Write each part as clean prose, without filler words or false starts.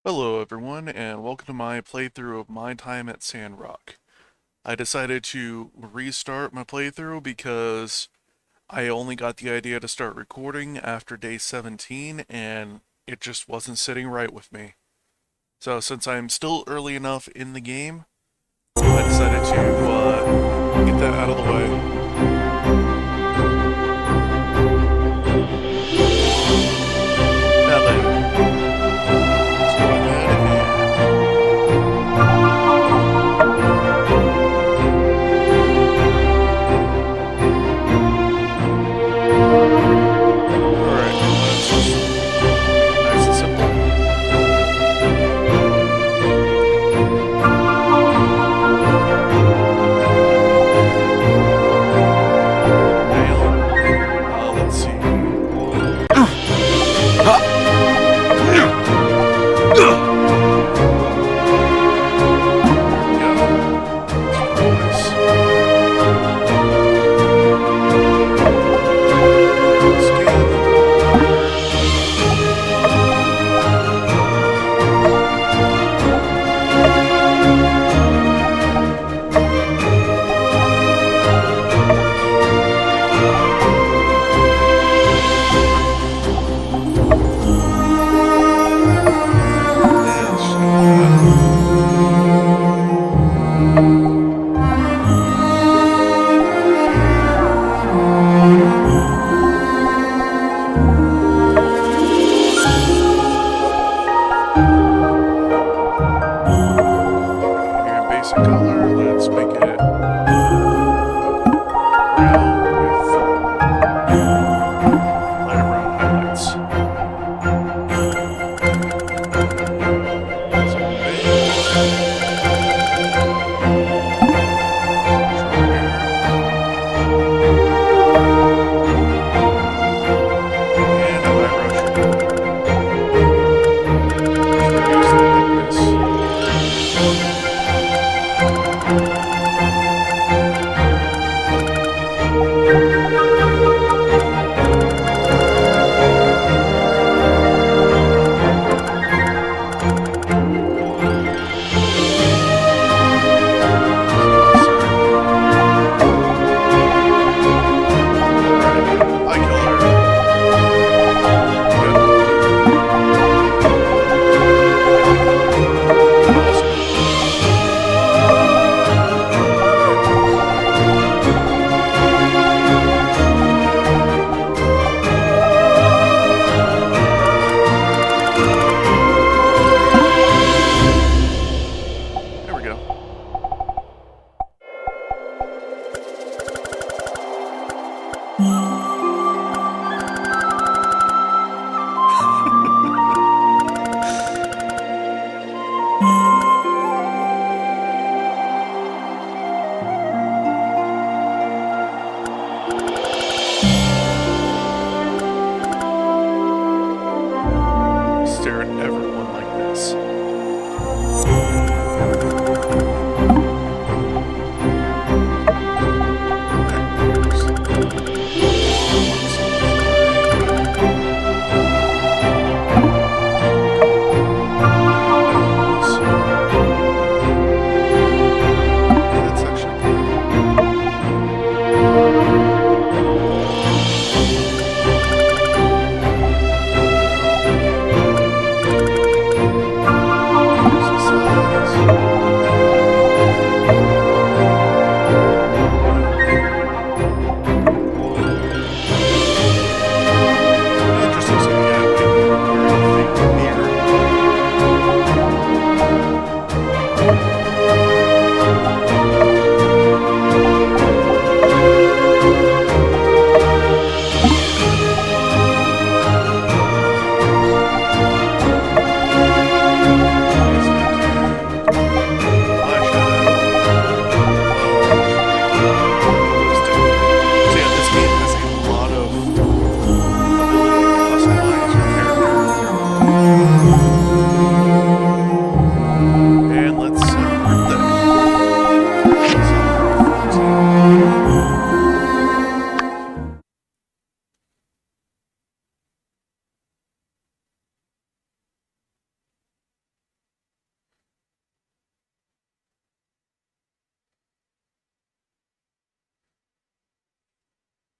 Hello everyone, and welcome to my playthrough of My Time at Sandrock. I decided to restart my playthrough because I only got the idea to start recording after day 17 and it just wasn't sitting right with me. So since I'm still early enough in the game, I decided to get that out of the way. Now then, let's go ahead and... Alright, let's just make it nice and simple.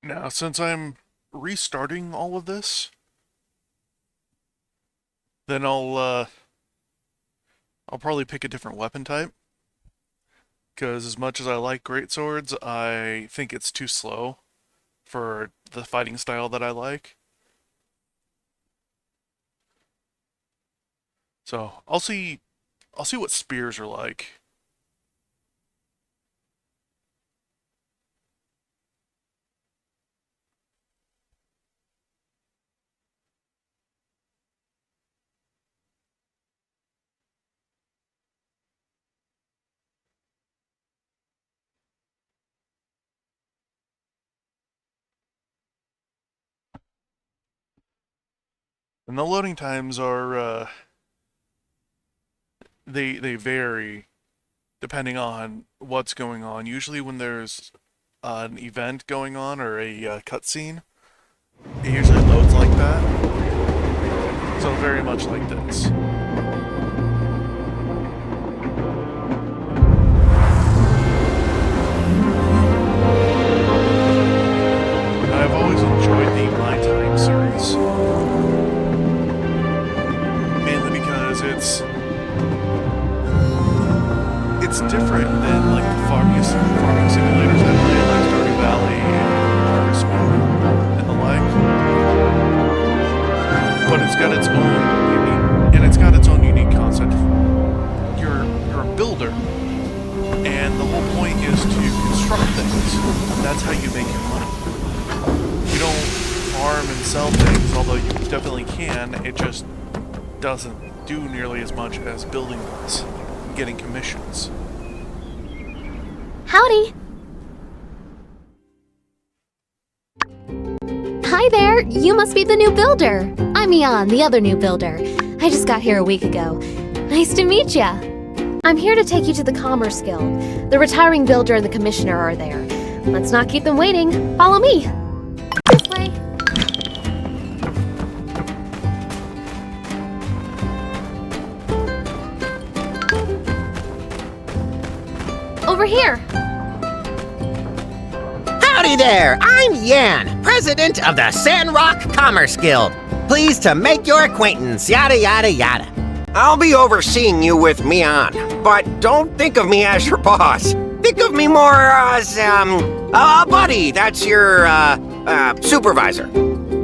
Now, since I'm restarting all of this, then I'll probably pick a different weapon type. Because as much as I like greatswords, I think it's too slow for the fighting style that I like. So I'll see what spears are like. And the loading times are they vary depending on what's going on. Usually when there's an event going on or a cutscene, it usually loads like that. So very much like this. I've always enjoyed the My Time series. Mainly because it's different than like the farming simulators I play, like Stardew Valley and Harvest Moon and the like. But it's got its own unique concept. You're a builder, and the whole point is to construct things. That's how you make your money. You don't farm and sell things, although you definitely can. It just doesn't do nearly as much as building does, getting commissions. Howdy! Hi there! You must be the new builder! I'm Ian, the other new builder. I just got here a week ago. Nice to meet ya! I'm here to take you to the Commerce Guild. The retiring builder and the commissioner are there. Let's not keep them waiting. Follow me! This way. Over here! Howdy there! I'm Yan, president of the Sandrock Commerce Guild. Pleased to make your acquaintance, yada yada yada. I'll be overseeing you with Mian, but don't think of me as your boss. Think of me more as, a buddy. That's your, supervisor.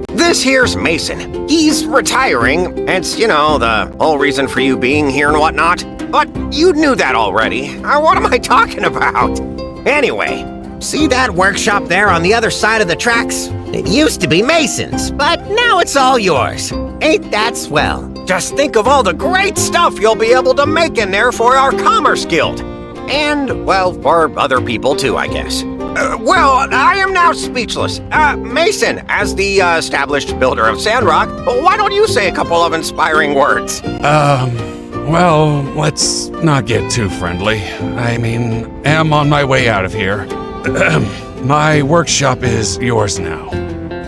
This here's Mason. He's retiring, hence, the whole reason for you being here and whatnot. But you knew that already. What am I talking about? Anyway, see that workshop there on the other side of the tracks? It used to be Mason's, but now it's all yours. Ain't that swell? Just think of all the great stuff you'll be able to make in there for our Commerce Guild. And, well, for other people too, I guess. Well, I am now speechless. Mason, as the established builder of Sandrock, why don't you say a couple of inspiring words? Well, let's not get too friendly. I mean, am on my way out of here. My workshop is yours now.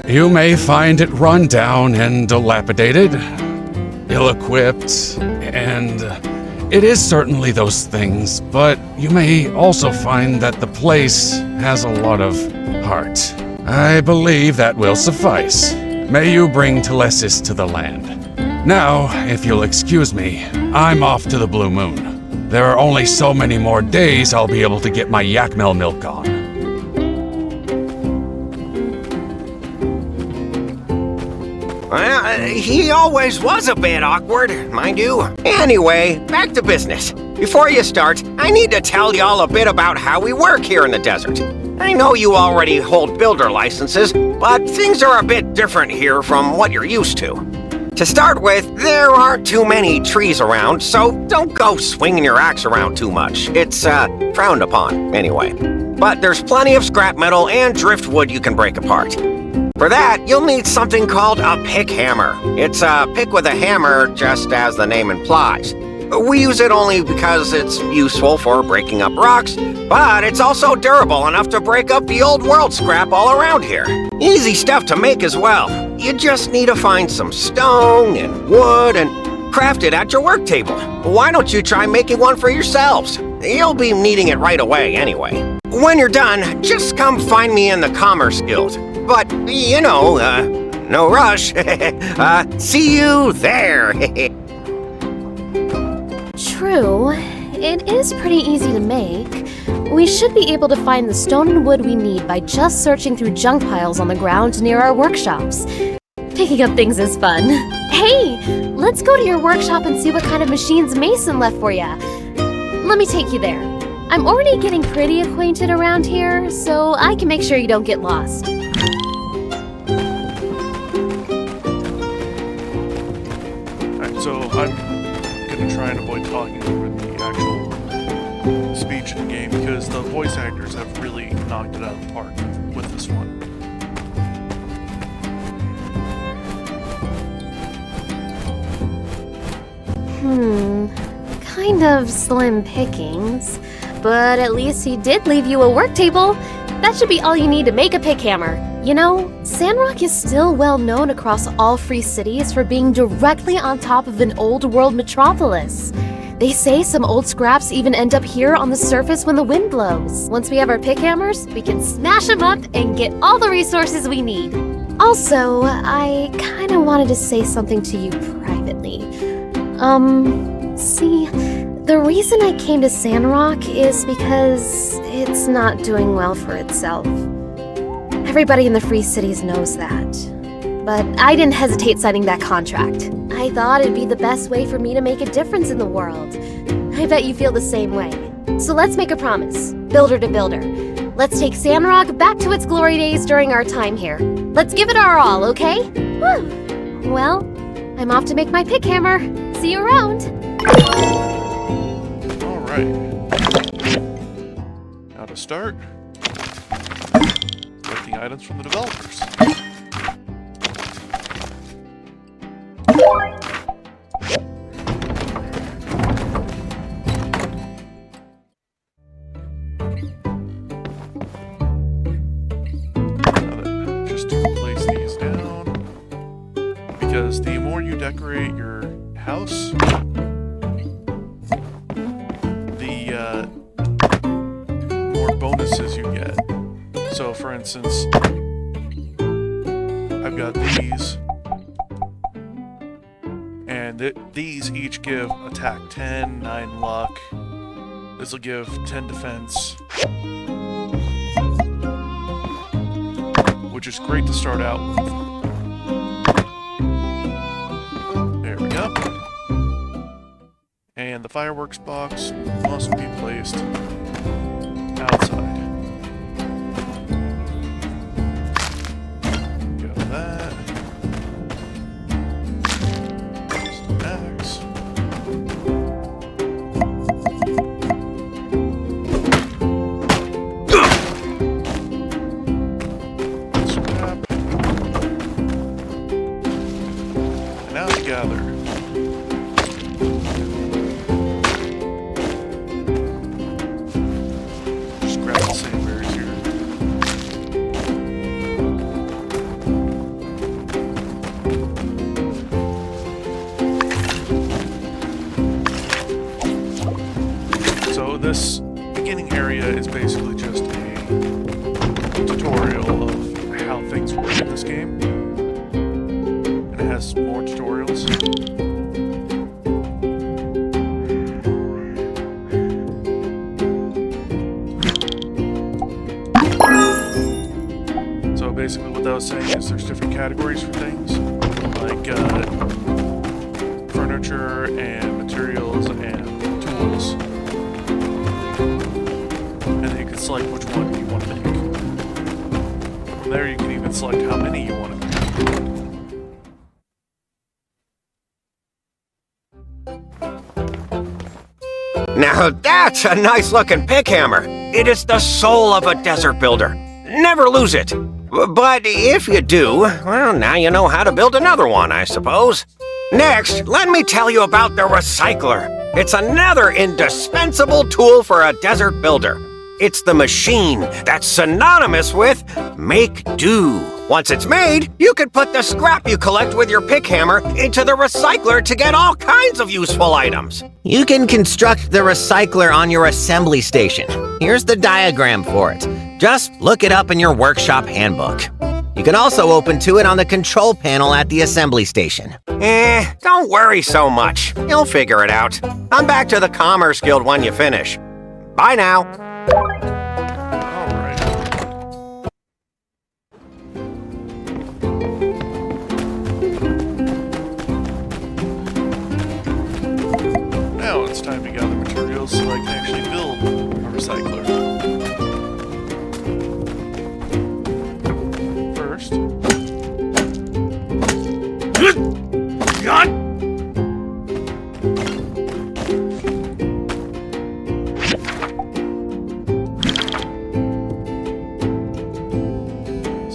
You may find it run down and dilapidated, ill-equipped, and it is certainly those things, but you may also find that the place has a lot of heart. I believe that will suffice. May you bring Telesis to the land. Now, if you'll excuse me, I'm off to the Blue Moon. There are only so many more days I'll be able to get my Yakmel milk on. Well, he always was a bit awkward, mind you. Anyway, back to business. Before you start, I need to tell y'all a bit about how we work here in the desert. I know you already hold builder licenses, but things are a bit different here from what you're used to. To start with, there aren't too many trees around, so don't go swinging your axe around too much. It's, frowned upon, anyway. But there's plenty of scrap metal and driftwood you can break apart. For that, you'll need something called a pick hammer. It's a pick with a hammer, just as the name implies. We use it only because it's useful for breaking up rocks, but it's also durable enough to break up the old world scrap all around here. Easy stuff to make as well. You just need to find some stone and wood and craft it at your work table. Why don't you try making one for yourselves? You'll be needing it right away anyway. When you're done, just come find me in the Commerce Guild. but, no rush. See you there. True. It is pretty easy to make. We should be able to find the stone and wood we need by just searching through junk piles on the ground near our workshops. Picking up things is fun. Hey, let's go to your workshop and see what kind of machines Mason left for ya. Let me take you there. I'm already getting pretty acquainted around here, so I can make sure you don't get lost. Alright, so I'm gonna try and avoid talking over the actual speech in the game because the voice actors have really knocked it out of the park with this one. Kind of slim pickings, but at least he did leave you a work table. That should be all you need to make a pick hammer. You know, Sandrock is still well known across all free cities for being directly on top of an old world metropolis. They say some old scraps even end up here on the surface when the wind blows. Once we have our pick hammers, we can smash them up and get all the resources we need. Also, I kind of wanted to say something to you privately. See, the reason I came to Sandrock is because it's not doing well for itself. Everybody in the Free Cities knows that. But I didn't hesitate signing that contract. I thought it'd be the best way for me to make a difference in the world. I bet you feel the same way. So let's make a promise, builder to builder. Let's take Sandrock back to its glory days during our time here. Let's give it our all, okay? Woo. Well, I'm off to make my pick hammer. See you around. Alright. Now to start, collecting items from the developers. Just to place these down, because the more you decorate your house, the more bonuses you get. So for instance, I've got these, and these each give attack 10, 9 luck. This will give 10 defense, which is great to start out with. There we go. And the fireworks box must be placed outside. Got that. There's the axe. Scrap. And now to gather. This beginning area is basically just a tutorial of how things work in this game. And it has more tutorials. So basically what that was saying is there's different categories for things, like furniture and materials and tools. Select which one you want to make. From there you can even select how many you want to make. Now that's a nice looking pick hammer. It is the soul of a desert builder. Never lose it. But if you do, well, now you know how to build another one, I suppose. Next, let me tell you about the recycler. It's another indispensable tool for a desert builder. It's the machine that's synonymous with make do. Once it's made, you can put the scrap you collect with your pick hammer into the recycler to get all kinds of useful items. You can construct the recycler on your assembly station. Here's the diagram for it. Just look it up in your workshop handbook. You can also open to it on the control panel at the assembly station. Don't worry so much. You'll figure it out. Come back to the Commerce Guild when you finish. Bye now. Alright. Now it's time to gather materials so I can actually build a recycler. First, so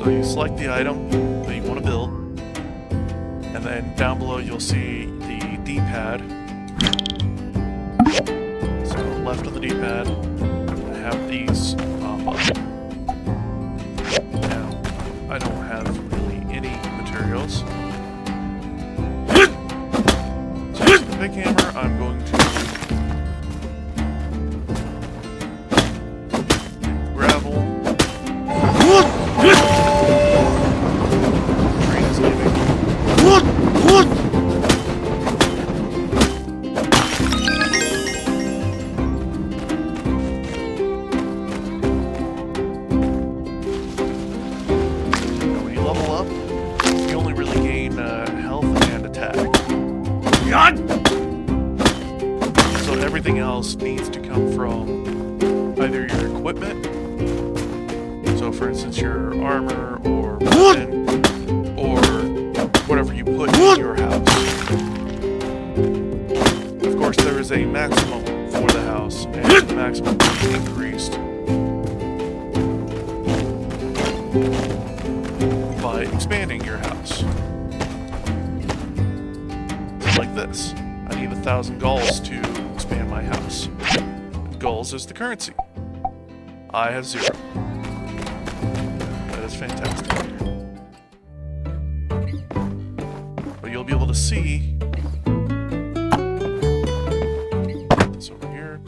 you select the item that you want to build, and then down below you'll see the D-pad. So left of the D-pad, I have these pop up. Now, I don't have really any materials. So using the pick hammer, I'm going to gravel. Train is leaving. When you level up, you only really gain health and attack. So everything else needs to come from either your equipment, so for instance your armor or weapon, or whatever you put in your house. Of course there is a maximum for the house, and the maximum will be increased by expanding your house. So like this. I need 1,000 gulls to expand my house. Gulls is the currency. I have 0. That is fantastic. But you'll be able to see this over here.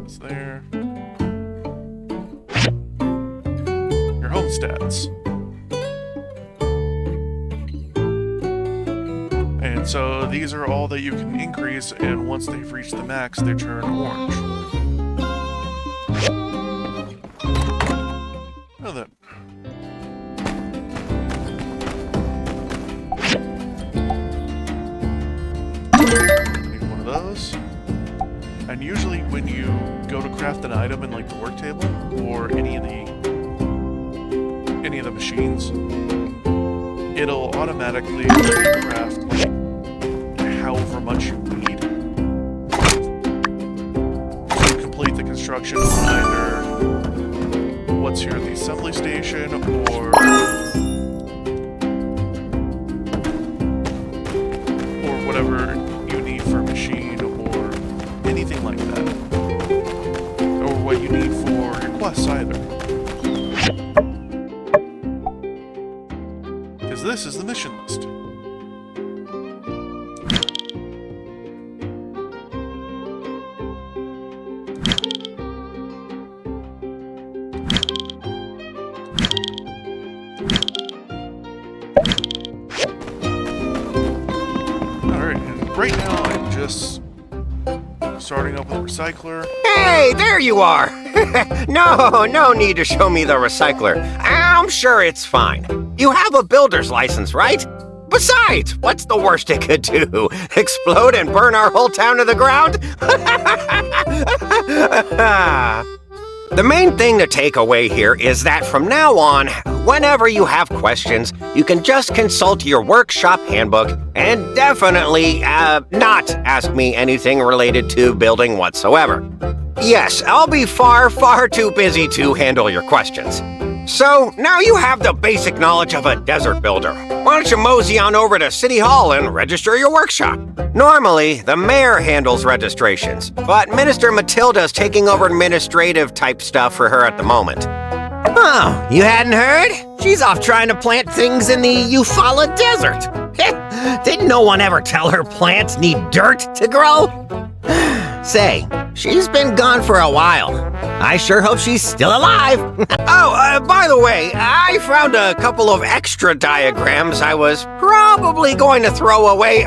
It's there. Your home stats. And so these are all that you can increase, and once they've reached the max, they turn orange. Now then. Need one of those. And usually when you go to craft an item in like the work table or any of the machines, it'll automatically craft like however much you need to complete the construction on either what's here at the assembly station or whatever you need for a machine or anything like that, or what you need for your quests either. Because this is the mission list. Right now, I'm just starting up with a recycler. Hey, there you are! No need to show me the recycler. I'm sure it's fine. You have a builder's license, right? Besides, what's the worst it could do? Explode and burn our whole town to the ground? The main thing to take away here is that from now on, whenever you have questions, you can just consult your workshop handbook and definitely not ask me anything related to building whatsoever. Yes, I'll be far too busy to handle your questions. So, now you have the basic knowledge of a desert builder. Why don't you mosey on over to City Hall and register your workshop? Normally, the mayor handles registrations, but Minister Matilda's taking over administrative type stuff for her at the moment. Oh, you hadn't heard? She's off trying to plant things in the Eufaula Desert. Didn't no one ever tell her plants need dirt to grow? Say, she's been gone for a while. I sure hope she's still alive. By the way, I found a couple of extra diagrams I was probably going to throw away.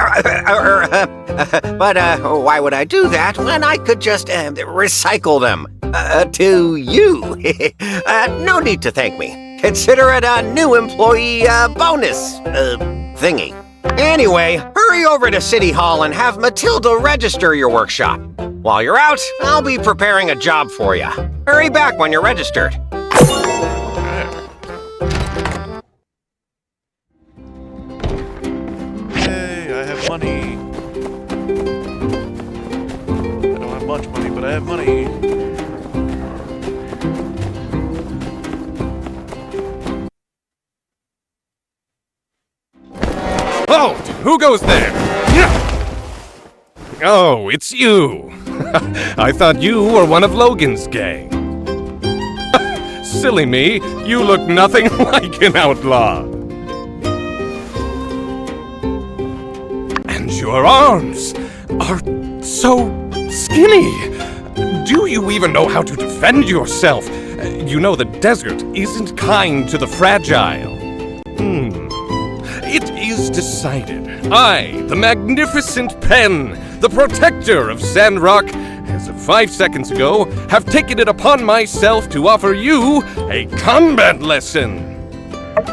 But why would I do that when I could just recycle them to you? No need to thank me. Consider it a new employee bonus thingy. Anyway, hurry over to City Hall and have Matilda register your workshop. While you're out, I'll be preparing a job for you. Hurry back when you're registered. Yay, I have money. I don't have much money, but I have money. Halt! Who goes there? Oh, it's you. I thought you were one of Logan's gang. Silly me, you look nothing like an outlaw. And your arms are so skinny. Do you even know how to defend yourself? You know the desert isn't kind to the fragile. It is decided. I, the magnificent Pen, the protector of Sandrock, as of 5 seconds ago, have taken it upon myself to offer you a combat lesson.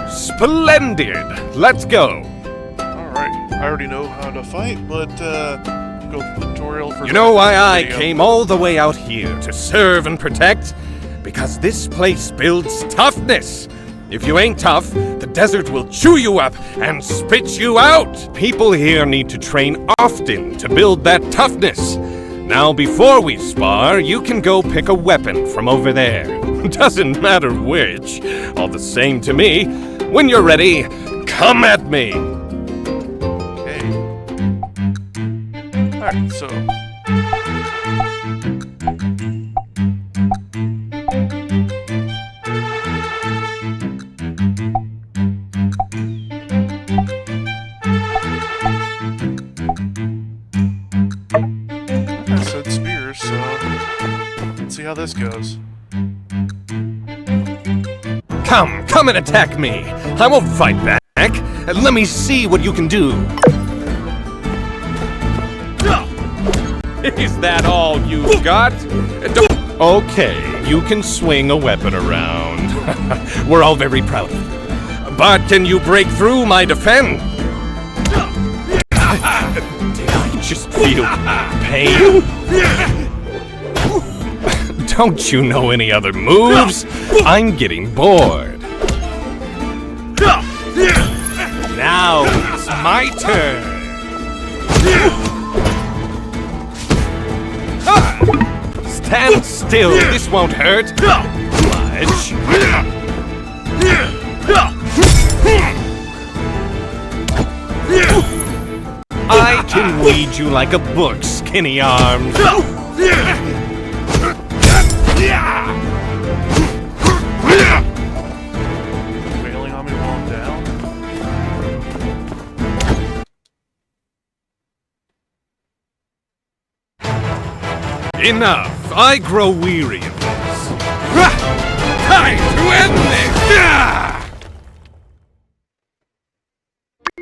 Splendid. Let's go. Alright, I already know how to fight, but go through the tutorial for... You know why I video. came all the way out here to serve and protect? Because this place builds toughness. If you ain't tough, the desert will chew you up and spit you out. People here need to train often to build that toughness. Now, before we spar, you can go pick a weapon from over there. Doesn't matter which. All the same to me. When you're ready, come at me. Okay. Alright, so... I said spears, so... let's see how this goes. Come and attack me. I won't fight back. Let me see what you can do. Is that all you've got? Okay, you can swing a weapon around. We're all very proud of you. But can you break through my defense? Did I just feel pain? Don't you know any other moves? I'm getting bored. Now it's my turn. Stand still, this won't hurt. Much. I can lead you like a book, skinny arms. Wailing on me while I'm down? Enough! I grow weary of this. Time to end this!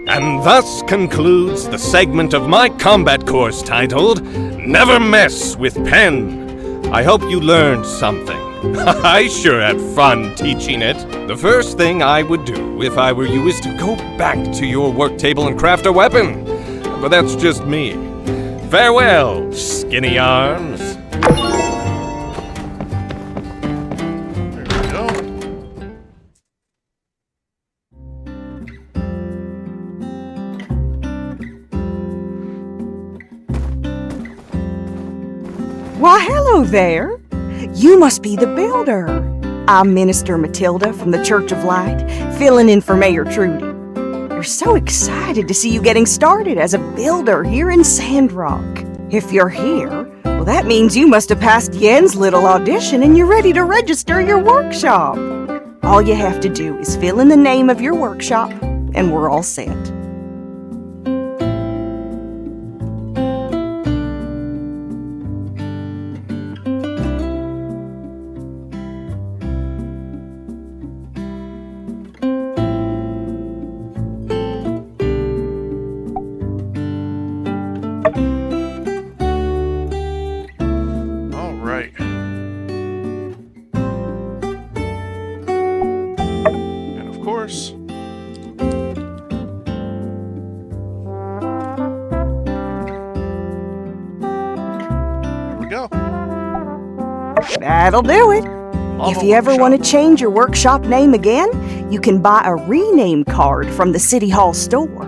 And thus concludes the segment of my combat course titled Never Mess with Pen. I hope you learned something. I sure had fun teaching it. The first thing I would do if I were you is to go back to your work table and craft a weapon. But that's just me. Farewell, skinny arms. There we go. Why, hello there. You must be the builder. I'm Minister Matilda from the Church of Light, filling in for Mayor Trudy. We're so excited to see you getting started as a builder here in Sandrock. If you're here, well, that means you must have passed Yen's little audition and you're ready to register your workshop. All you have to do is fill in the name of your workshop, and we're all set. That'll do it. If you ever want to change your workshop name again, you can buy a rename card from the City Hall store.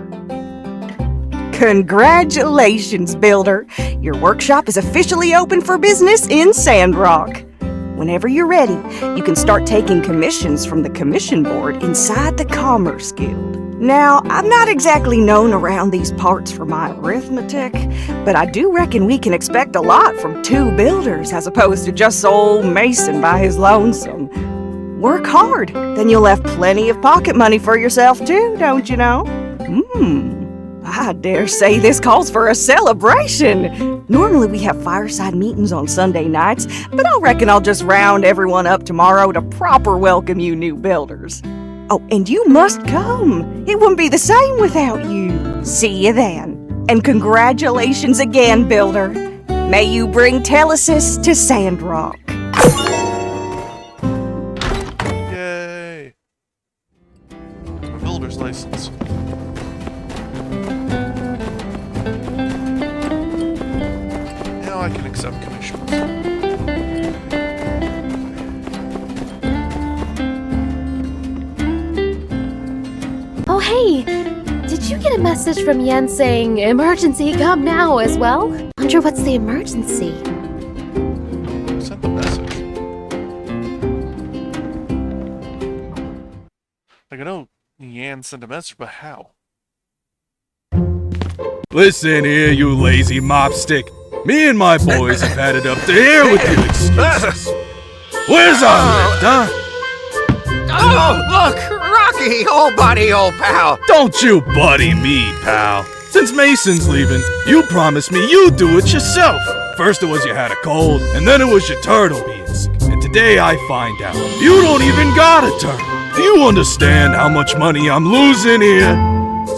Congratulations, Builder! Your workshop is officially open for business in Sandrock. Whenever you're ready, you can start taking commissions from the commission board inside the Commerce Guild. Now, I'm not exactly known around these parts for my arithmetic, but I do reckon we can expect a lot from 2 builders as opposed to just old Mason by his lonesome. Work hard, then you'll have plenty of pocket money for yourself too, don't you know? I dare say this calls for a celebration. Normally we have fireside meetings on Sunday nights, but I reckon I'll just round everyone up tomorrow to proper welcome you new builders. Oh, and you must come. It wouldn't be the same without you. See you then. And congratulations again, Builder. May you bring Telesis to Sandrock. Yay! My builder's license. Now I can accept commissions. Oh, hey! Did you get a message from Yen saying, "Emergency, come now," as well? Wonder what's the emergency? Send the message. Like, I know Yan sent a message, but how? Listen here, you lazy mopstick. Me and my boys have had it up to here with your excuses. Where's our lift, huh? Oh, look! Rocky, old buddy, old pal. Don't you buddy me, pal. Since Mason's leaving, you promised me you'd do it yourself. First it was you had a cold, and then it was your turtle being sick. And today I find out you don't even got a turtle. Do you understand how much money I'm losing here?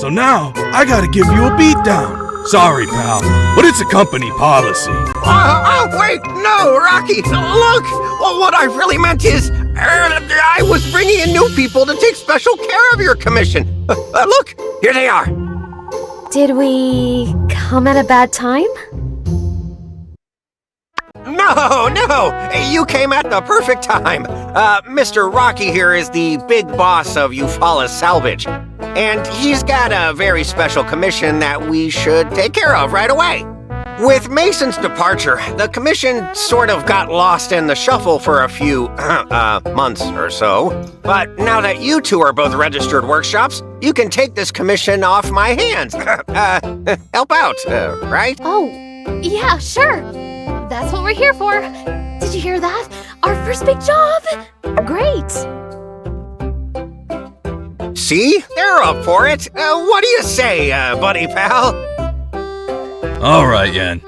So now, I gotta give you a beatdown. Sorry, pal, but it's a company policy. Wait, no, Rocky, look! Well, what I really meant is, I was bringing in new people to take special care of your commission. Look, here they are. Did we come at a bad time? No, you came at the perfect time. Mr. Rocky here is the big boss of Eufaula Salvage, and he's got a very special commission that we should take care of right away. With Mason's departure, the commission sort of got lost in the shuffle for a few, months or so. But now that you two are both registered workshops, you can take this commission off my hands. Help out, right? Oh, yeah, sure. That's what we're here for. Did you hear that? Our first big job! Great! See? They're up for it. What do you say, buddy pal? All right, Yan.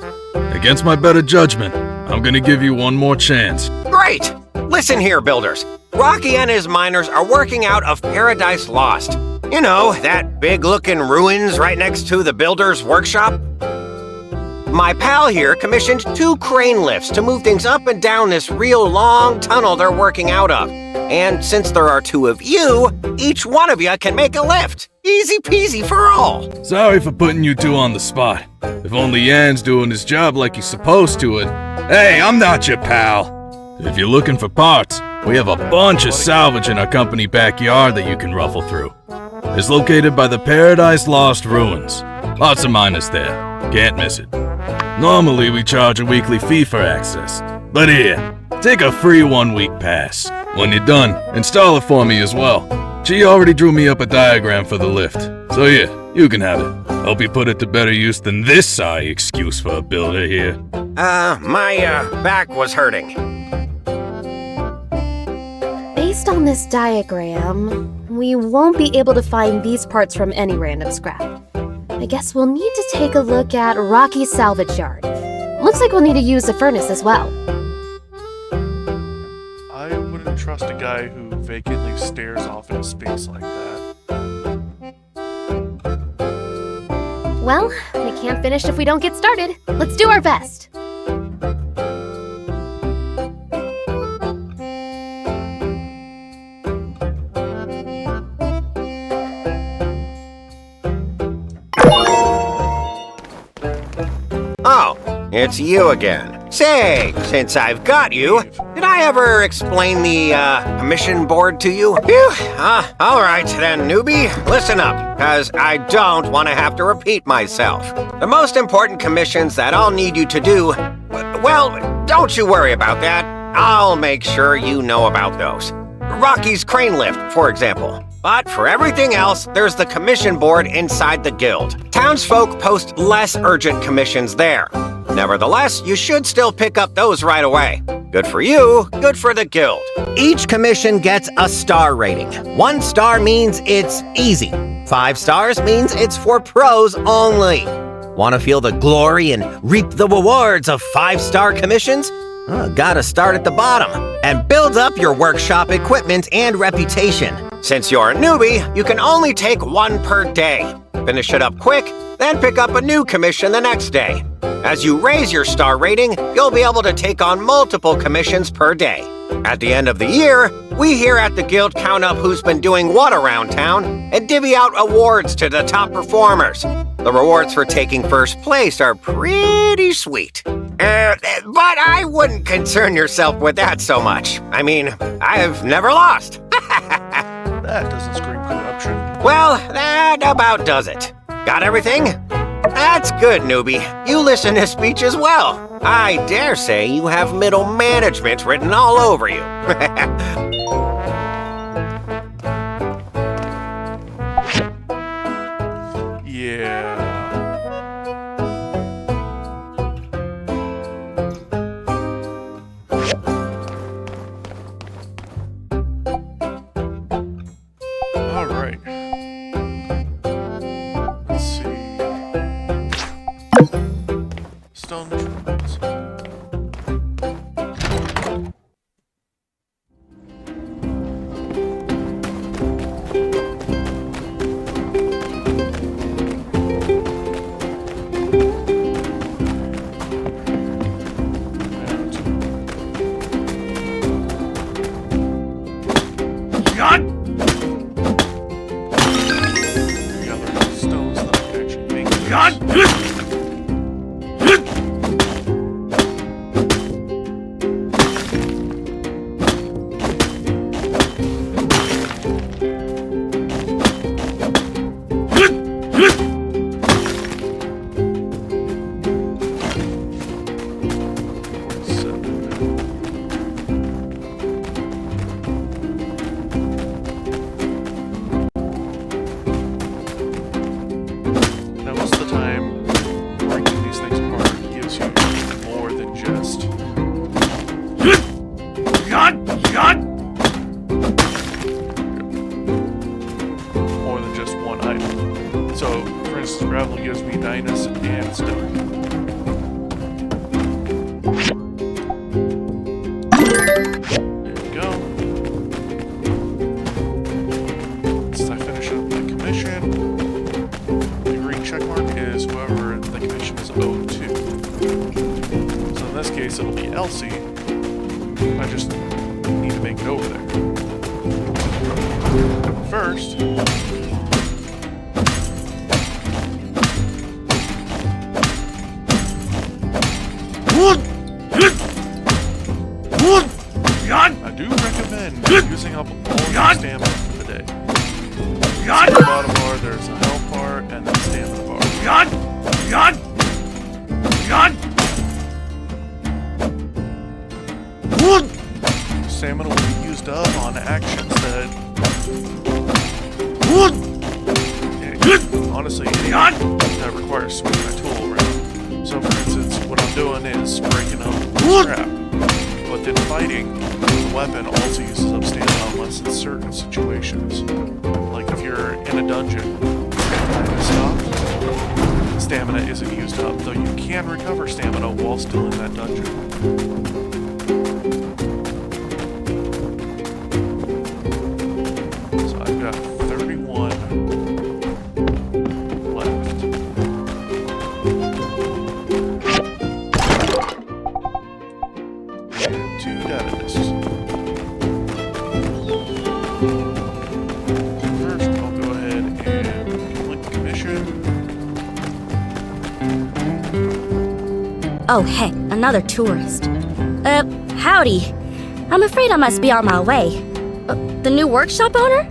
Against my better judgment, I'm gonna give you one more chance. Great! Listen here, builders. Rocky and his miners are working out of Paradise Lost. You know, that big-looking ruins right next to the builder's workshop? My pal here commissioned 2 crane lifts to move things up and down this real long tunnel they're working out of. And since there are 2 of you, each one of you can make a lift. Easy peasy for all. Sorry for putting you two on the spot. If only Yan's doing his job like he's supposed to it. Hey, I'm not your pal. If you're looking for parts, we have a bunch of salvage in our company backyard that you can ruffle through. It's located by the Paradise Lost ruins. Lots of miners there. Can't miss it. Normally, we charge a weekly fee for access. But here, take a free 1-week pass. When you're done, install it for me as well. She already drew me up a diagram for the lift. So yeah, you can have it. Hope you put it to better use than this sorry excuse for a builder here. My back was hurting. Based on this diagram, we won't be able to find these parts from any random scrap. I guess we'll need to take a look at Rocky's salvage yard. Looks like we'll need to use a furnace as well. I wouldn't trust a guy who vacantly stares off into space like that. Well, we can't finish if we don't get started. Let's do our best. Oh, it's you again. Say, since I've got you, Did I ever explain the commission board to you? Phew. All right then, newbie, listen up, because I don't want to have to repeat myself. The most important commissions that I'll need you to do, well, don't you worry about that. I'll make sure you know about those. Rocky's crane lift, for example. But for everything else, there's the commission board inside the guild. Townsfolk post less urgent commissions there. Nevertheless, you should still pick up those right away. Good for you, good for the guild. Each commission gets a star rating. 1 star means it's easy. 5 stars means it's for pros only. Want to feel the glory and reap the rewards of 5-star commissions? Gotta start at the bottom and build up your workshop equipment and reputation. Since you're a newbie, you can only take 1 per day. Finish it up quick, then pick up a new commission the next day. As you raise your star rating, you'll be able to take on multiple commissions per day. At the end of the year, we here at the guild count up who's been doing what around town and divvy out awards to the top performers. The rewards for taking first place are pretty sweet. But I wouldn't concern yourself with that so much. I mean, I've never lost. That doesn't scream corruption. Well, that about does it. Got everything? That's good, newbie. You listen to speech as well. I dare say you have middle management written all over you. Yeah. All right. Let's see. Stone tools. Gravel gives me Dynas and Stone. There we go. Once I finish up the commission, the green checkmark is whoever the commission is owed to. So in this case, it'll be Elsie. I just need to make it over there. First, I do recommend using up all your stamina for the day. So at the bottom bar, there's a health bar and then a stamina bar. Stamina will be used up on actions that... honestly, anything that requires swinging a tool around. So for instance, what I'm doing is breaking up scrap. But then fighting, the weapon also uses up stamina unless in certain situations. Like if you're in a dungeon and stopped, stamina isn't used up, though you can recover stamina while still in that dungeon. So I've got 31 left. And 2 data disks. First, I'll go ahead and complete the commission. Oh, hey, another tourist. Howdy. I'm afraid I must be on my way. The new workshop owner?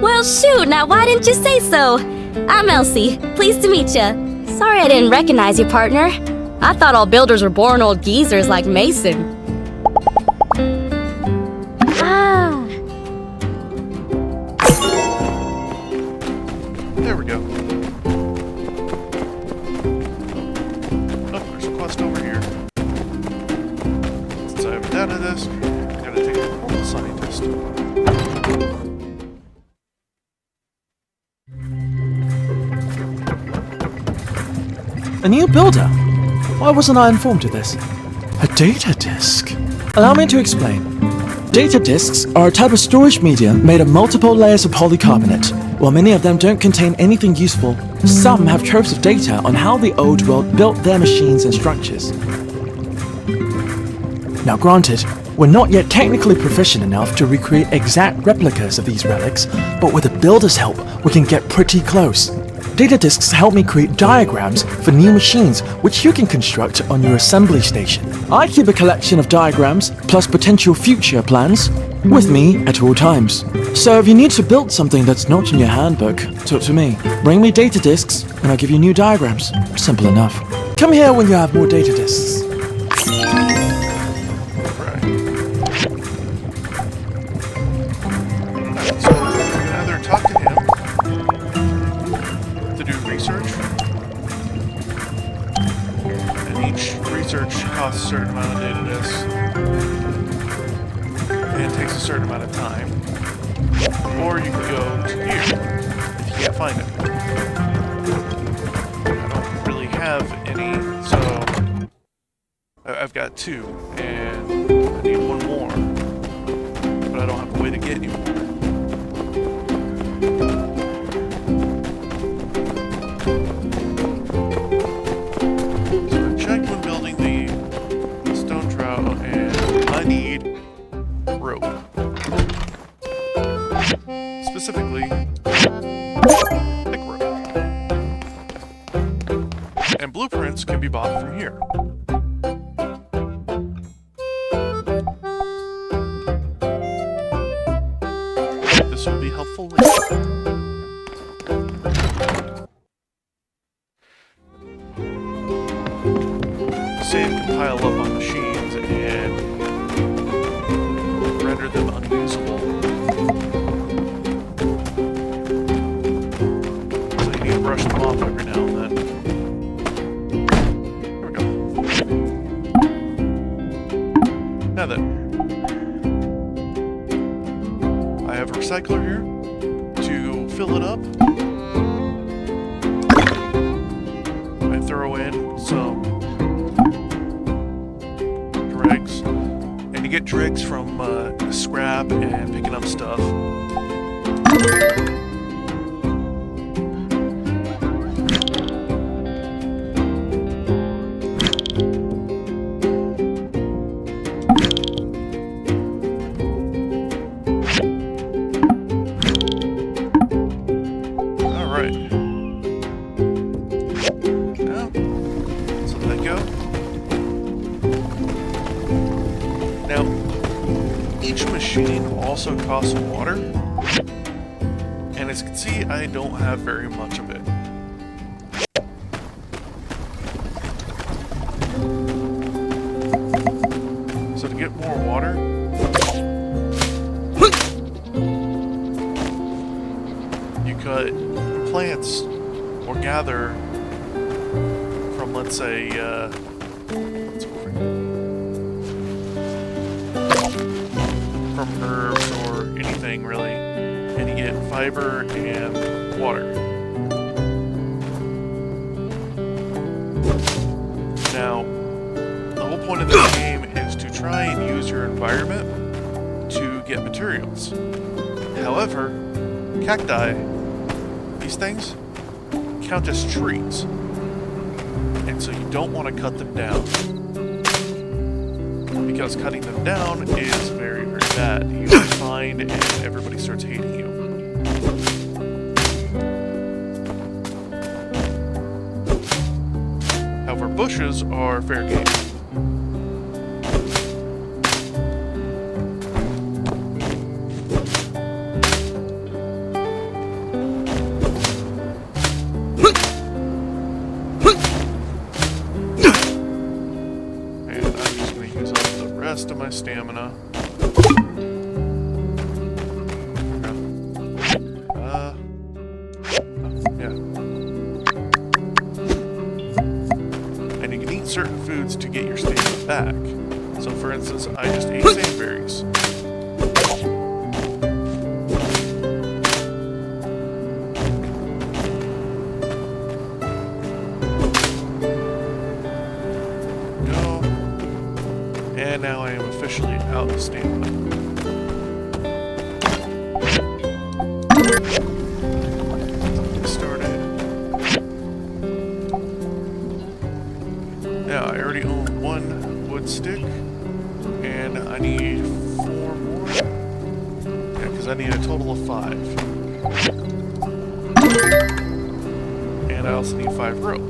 Well, shoot, now why didn't you say so? I'm Elsie. Pleased to meet ya. Sorry I didn't recognize you, partner. I thought all builders were born old geezers like Mason. Ah. There we go. Oh, there's a quest over here. Since I have a data disk, I gotta take it from the scientist. A new builder? Why wasn't I informed of this? A data disk? Allow me to explain. Data disks are a type of storage medium made of multiple layers of polycarbonate. While many of them don't contain anything useful, some have troves of data on how the old world built their machines and structures. Now granted, we're not yet technically proficient enough to recreate exact replicas of these relics, but with the builder's help, we can get pretty close. Data disks help me create diagrams for new machines which you can construct on your assembly station. I keep a collection of diagrams plus potential future plans with me at all times. So if you need to build something that's not in your handbook, talk to me. Bring me data disks and I'll give you new diagrams. Simple enough. Come here when you have more data disks. So, either talk to him to do research, and each research costs a certain amount of data disks, and takes a certain amount of time, or you can go to here if you can't find it. I don't really have any, so I've got 2, and I need 1 more, but I don't have a way to get any more. Specifically, thick rope. And blueprints can be bought from here. This will be helpful later. Sand can pile up on machines and render them unusable. Brush them off every now and then. There we go. Now then, I have a recycler here to fill it up. I throw in some dregs, and you get dregs from scrap and picking up stuff. Also costs water, and as you can see, I don't have very much of it. So to get more water, you cut plants or gather from, let's say, from herbs or anything really, and you get fiber and water. Now, the whole point of this game is to try and use your environment to get materials. However, cacti, these things, count as trees, and so you don't want to cut them down, because cutting them down is very, very bad. You get fined and everybody starts hating you. However, bushes are fair game. rest of my stamina. Yeah. And you can eat certain foods to get your stamina back. So for instance, I just ate sandberries. Go. And now I am officially out of stamina. Get started. Yeah, I already own one wood stick. And I need 4 more. Yeah, because I need a total of 5. And I also need 5 rope. So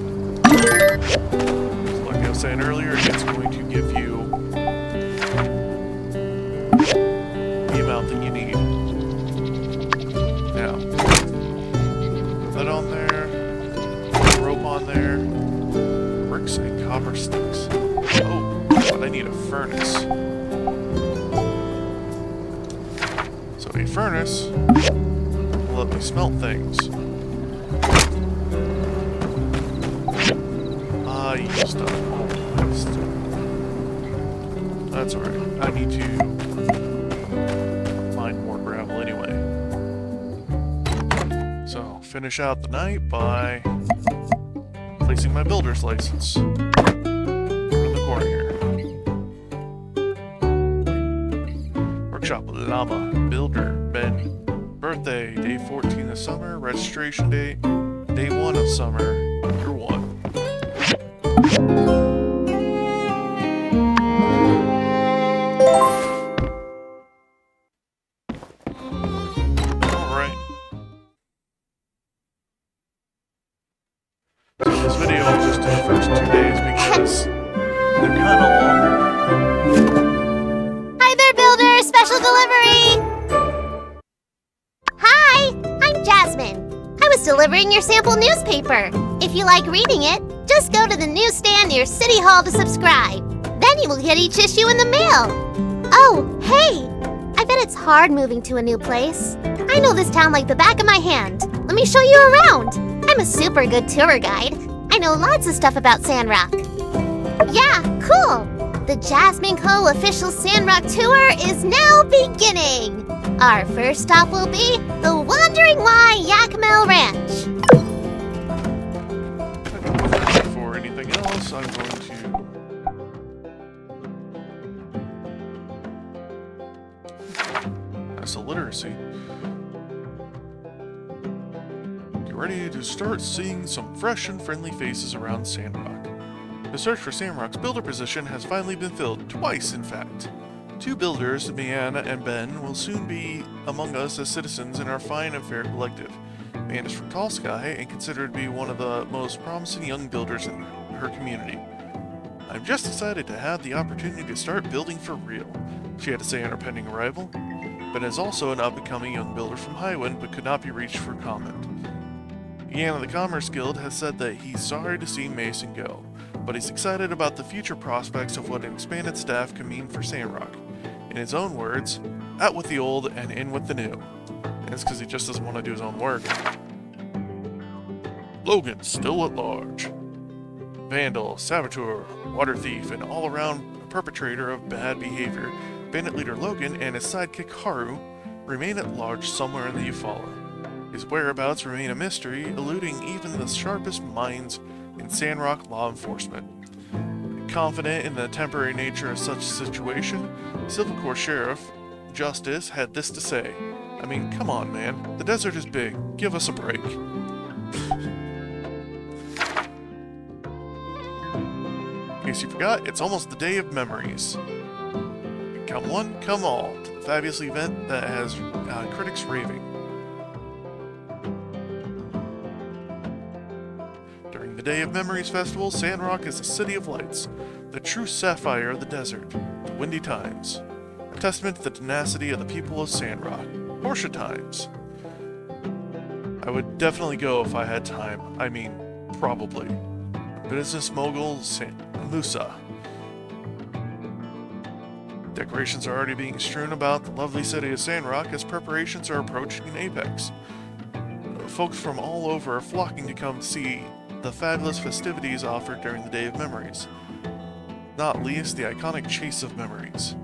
like I was saying earlier, it's going to give you the amount that you need. Now, put that on there. Put rope on there. Bricks and copper sticks. Oh, but I need a furnace. So a furnace will let me smelt things. I used up all my stuff. That's alright. I need to mine more gravel anyway. So, finish out the night by placing my builder's license. In the corner here. Workshop Llama Builder Ben. Birthday, day 14 of summer. Registration date, day 1 of summer. Year 1. Alright. So this video is just in the first 2 days because they're kind of longer. Hi there, Builder! Special delivery! Hi! I'm Jasmine. I was delivering your sample newspaper. If you like reading it, just go to the newsstand near City Hall to subscribe. Then you will get each issue in the mail. Oh, hey! I bet it's hard moving to a new place. I know this town like the back of my hand. Let me show you around. I'm a super good tour guide. I know lots of stuff about Sandrock. Yeah, cool! The Jasmine Co. official Sandrock tour is now beginning! Our first stop will be the Wandering Y Yakmel Ranch. Before anything else, I'm going to... That's illiteracy. Get ready to start seeing some fresh and friendly faces around Sandrock. The search for Sandrock's builder position has finally been filled, twice in fact. 2 builders, Mianna and Ben, will soon be among us as citizens in our fine and fair collective. Mianna is from Tall Sky and considered to be one of the most promising young builders in her community. I'm just excited to have the opportunity to start building for real, she had to say on her pending arrival. Ben is also an up-and-coming young builder from Highwind but could not be reached for comment. Ian of the Commerce Guild has said that he's sorry to see Mason go, but he's excited about the future prospects of what an expanded staff can mean for Sandrock. In his own words, out with the old and in with the new. And it's because he just doesn't want to do his own work. Logan, still at large. Vandal, saboteur, water thief, and all-around perpetrator of bad behavior, bandit leader Logan and his sidekick Haru remain at large somewhere in the Eufaula. His whereabouts remain a mystery, eluding even the sharpest minds in Sandrock law enforcement. Confident in the temporary nature of such a situation, Civil Corps Sheriff Justice had this to say. I mean, come on, man. The desert is big. Give us a break. In case you forgot, it's almost the Day of Memories. Come one, come all, to the fabulous event that has critics raving. During the Day of Memories Festival, Sandrock is a city of lights, the true sapphire of the desert, the windy times, a testament to the tenacity of the people of Sandrock. Portia times. I would definitely go if I had time. I mean, probably. Business mogul Musa. Decorations are already being strewn about the lovely city of Sandrock as preparations are approaching an apex. Folks from all over are flocking to come see the fabulous festivities offered during the Day of Memories. Not least, the iconic Chase of Memories.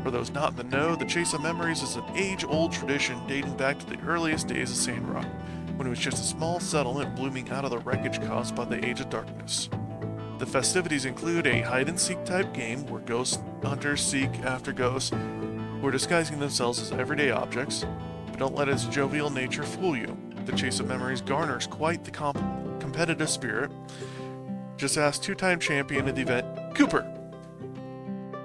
For those not in the know, the Chase of Memories is an age-old tradition dating back to the earliest days of Sandrock, when it was just a small settlement blooming out of the wreckage caused by the Age of Darkness. The festivities include a hide-and-seek type game where ghost hunters seek after ghosts who are disguising themselves as everyday objects, but don't let its jovial nature fool you. The Chase of Memories garners quite the competitive spirit. Just ask two-time champion of the event, Cooper.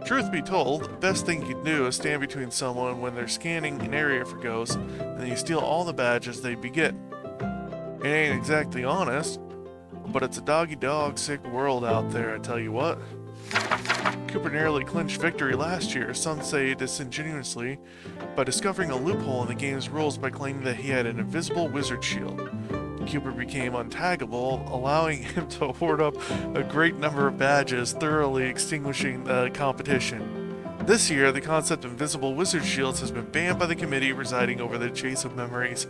Truth be told, the best thing you can do is stand between someone when they're scanning an area for ghosts, and then you steal all the badges they begin. It ain't exactly honest, but it's a dog-eat-dog sick world out there, I tell you what. Cooper narrowly clinched victory last year, some say disingenuously, by discovering a loophole in the game's rules by claiming that he had an invisible wizard shield. Cooper became untaggable, allowing him to hoard up a great number of badges, thoroughly extinguishing the competition. This year, the concept of invisible wizard shields has been banned by the committee presiding over the Chase of Memories,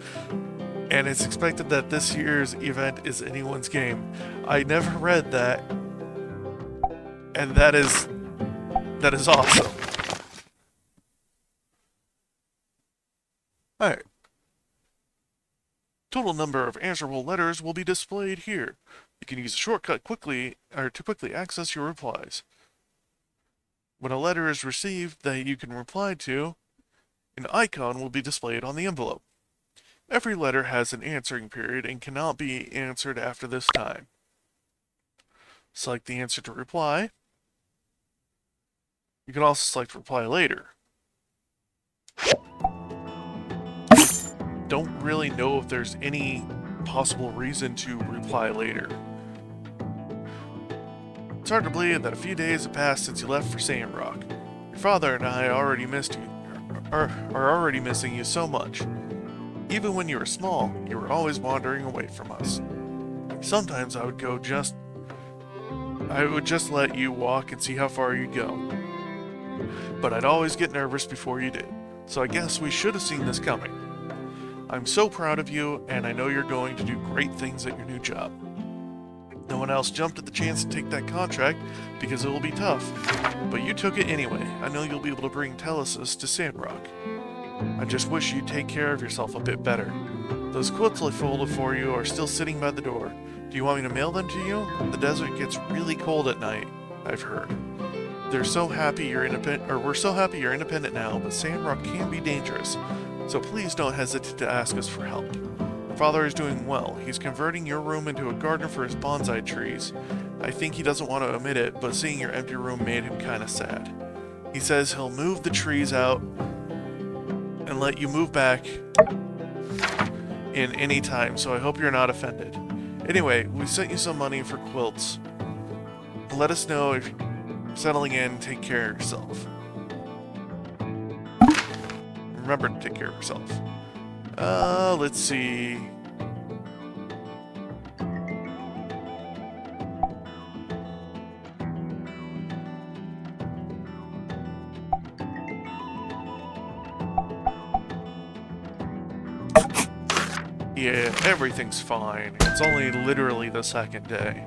and it's expected that this year's event is anyone's game. I never read that, and that is awesome. Alright. Total number of answerable letters will be displayed here. You can use a shortcut to quickly access your replies. When a letter is received that you can reply to, an icon will be displayed on the envelope. Every letter has an answering period and cannot be answered after this time. Select the answer to reply. You can also select reply later. Don't really know if there's any possible reason to reply later. It's hard to believe that a few days have passed since you left for Sandrock. Your father and I already missed you, are already missing you so much. Even when you were small, you were always wandering away from us. Sometimes I would just let you walk and see how far you'd go. But I'd always get nervous before you did, so I guess we should have seen this coming. I'm so proud of you, and I know you're going to do great things at your new job. No one else jumped at the chance to take that contract because it will be tough, but you took it anyway. I know you'll be able to bring Telesis to Sandrock. I just wish you'd take care of yourself a bit better. Those quilts I folded for you are still sitting by the door. Do you want me to mail them to you? The desert gets really cold at night, I've heard. We're so happy you're independent now, but Sandrock can be dangerous. So please don't hesitate to ask us for help. Your father is doing well. He's converting your room into a garden for his bonsai trees. I think he doesn't want to admit it, but seeing your empty room made him kinda sad. He says he'll move the trees out and let you move back in any time, so I hope you're not offended. Anyway, we sent you some money for quilts. Let us know if you're settling in, take care of yourself. Remember to take care of yourself. Let's see. Yeah, everything's fine. It's only literally the second day.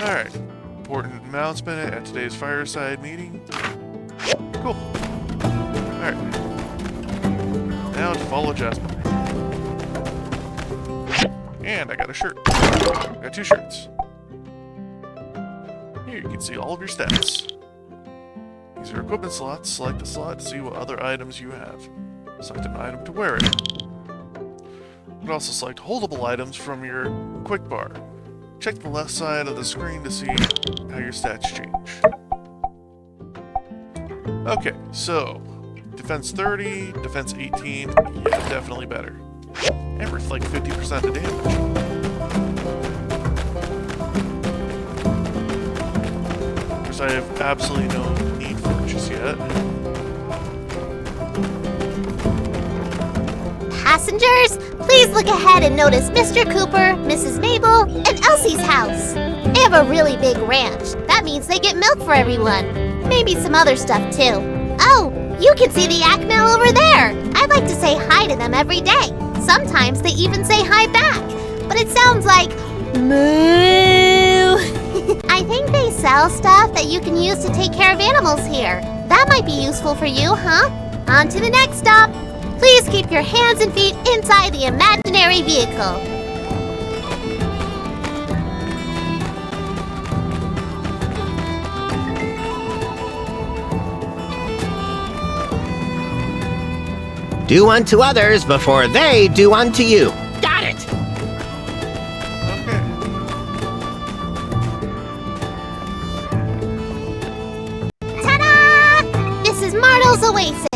Alright. Important announcement at today's fireside meeting. Cool. Alright. Now to follow Jasper. And I got a shirt. I got 2 shirts. Here you can see all of your stats. These are equipment slots. Select the slot to see what other items you have. Select an item to wear it. You can also select holdable items from your quick bar. Check the left side of the screen to see how your stats change. Okay, so defense 30, defense 18, yeah, definitely better. And worth like 50% of damage. Of course, I have absolutely no need for it just yet. Passengers, please look ahead and notice Mr. Cooper, Mrs. Mabel, and Elsie's house. have a really big ranch. That means they get milk for everyone. Maybe some other stuff too. Oh, you can see the yak mill over there. I like to say hi to them every day. Sometimes they even say hi back. But it sounds like moo. I think they sell stuff that you can use to take care of animals here. That might be useful for you, huh? On to the next stop. Please keep your hands and feet inside the imaginary vehicle. Do unto others before they do unto you. Got it! Okay. Ta-da! This is Martle's Oasis.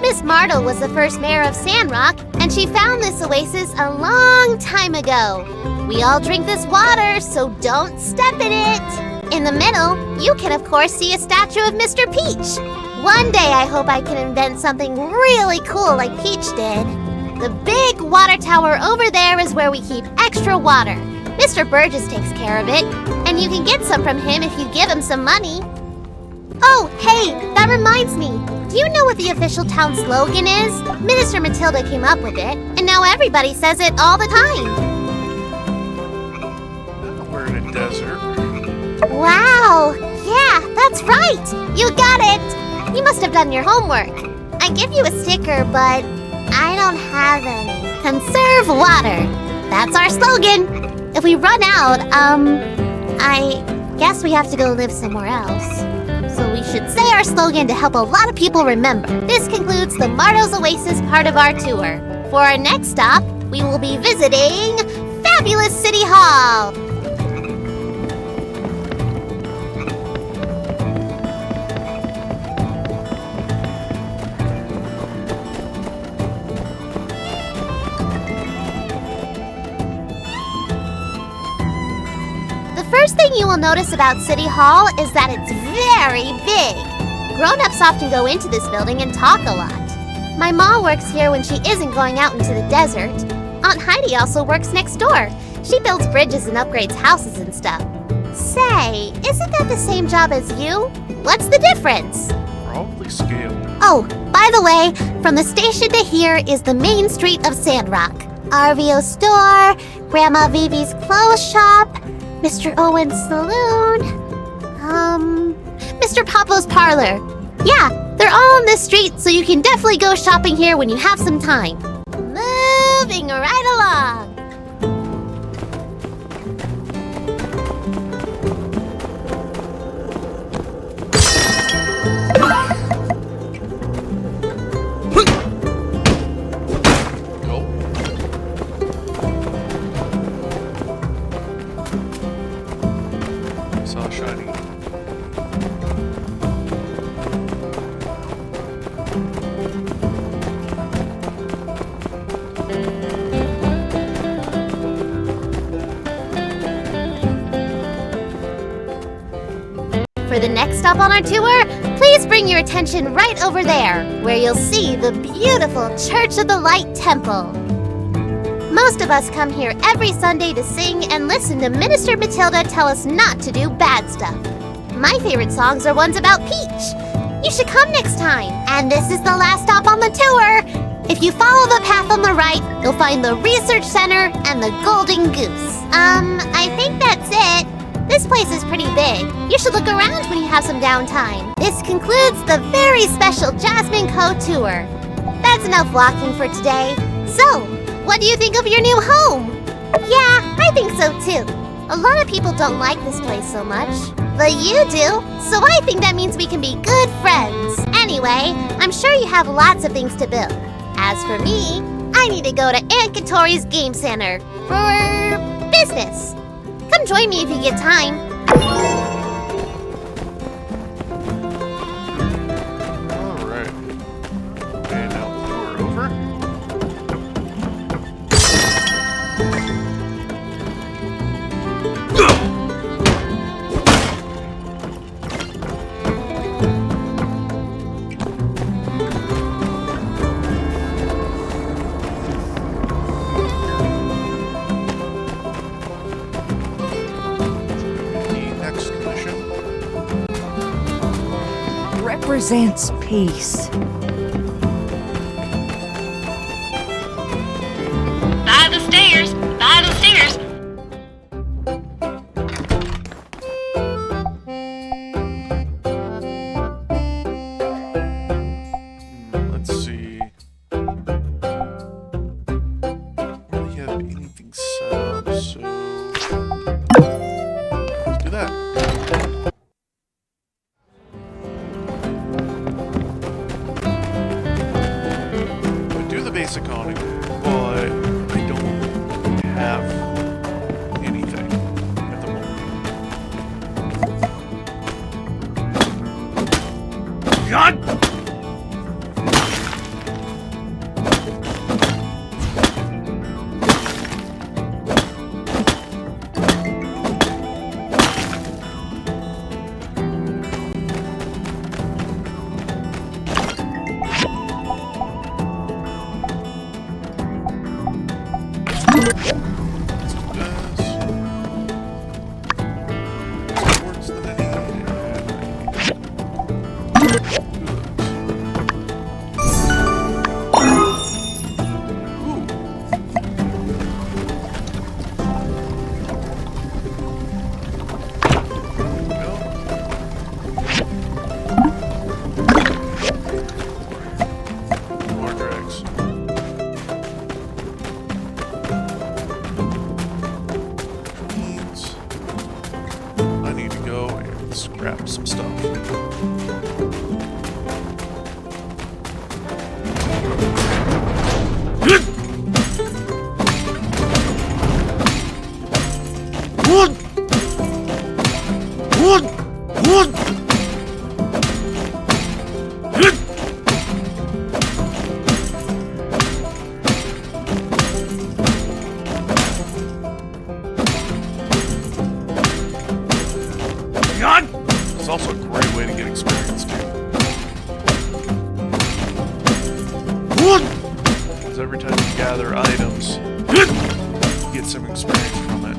Miss Martle was the first mayor of Sandrock, and she found this oasis a long time ago. We all drink this water, so don't step in it. In the middle, you can of course see a statue of Mr. Peach. One day I hope I can invent something really cool like Peach did. The big water tower over there is where we keep extra water. Mr. Burgess takes care of it, and you can get some from him if you give him some money. Oh, hey, that reminds me. Do you know what the official town slogan is? Minister Matilda came up with it, and now everybody says it all the time. We're in a desert. Wow! Yeah, that's right! You got it! You must have done your homework. I give you a sticker, but I don't have any. Conserve water. That's our slogan. If we run out, I guess we have to go live somewhere else. So we should say our slogan to help a lot of people remember. This concludes the Martle's Oasis part of our tour. For our next stop, we will be visiting Fabulous City Hall. The first thing you will notice about City Hall is that it's very big. Grown-ups often go into this building and talk a lot. My mom works here when she isn't going out into the desert. Aunt Heidi also works next door. She builds bridges and upgrades houses and stuff. Say, isn't that the same job as you? What's the difference? Probably scale. Oh, by the way, from the station to here is the main street of Sandrock. RVO store, Grandma Vivi's clothes shop, Mr. Owen's saloon, Mr. Papo's parlor. Yeah, they're all on this street, so you can definitely go shopping here when you have some time. Moving right along. Saw shiny. For the next stop on our tour, please bring your attention right over there, where you'll see the beautiful Church of the Light Temple. Most of us come here every Sunday to sing and listen to Minister Matilda tell us not to do bad stuff. My favorite songs are ones about Peach. You should come next time. And this is the last stop on the tour. If you follow the path on the right, you'll find the Research Center and the Golden Goose. I think that's it. This place is pretty big. You should look around when you have some downtime. This concludes the very special Jasmine Co. tour. That's enough walking for today. So, what do you think of your new home? Yeah, I think so too. A lot of people don't like this place so much. But you do, so I think that means we can be good friends. Anyway, I'm sure you have lots of things to build. As for me, I need to go to Aunt Katori's Game Center for business. Come join me if you get time. Alright. And now the tour over. represents peace. By the stairs! By the stairs! Let's see. Really have anything set up, so let's do that. I do the basic awning, but I don't have anything at the moment. God! Scrap some stuff. It's also a great way to get experience too. Because every time you gather items, you get some experience from it.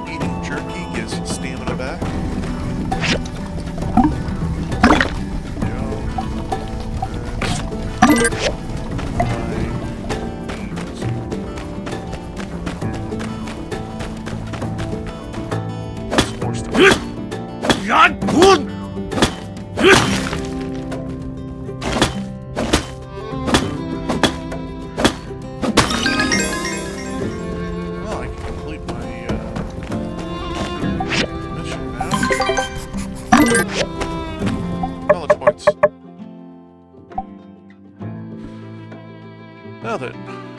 Eating jerky gives you stamina back. More stuff. Well, I can complete my mission now. Knowledge points. Now then,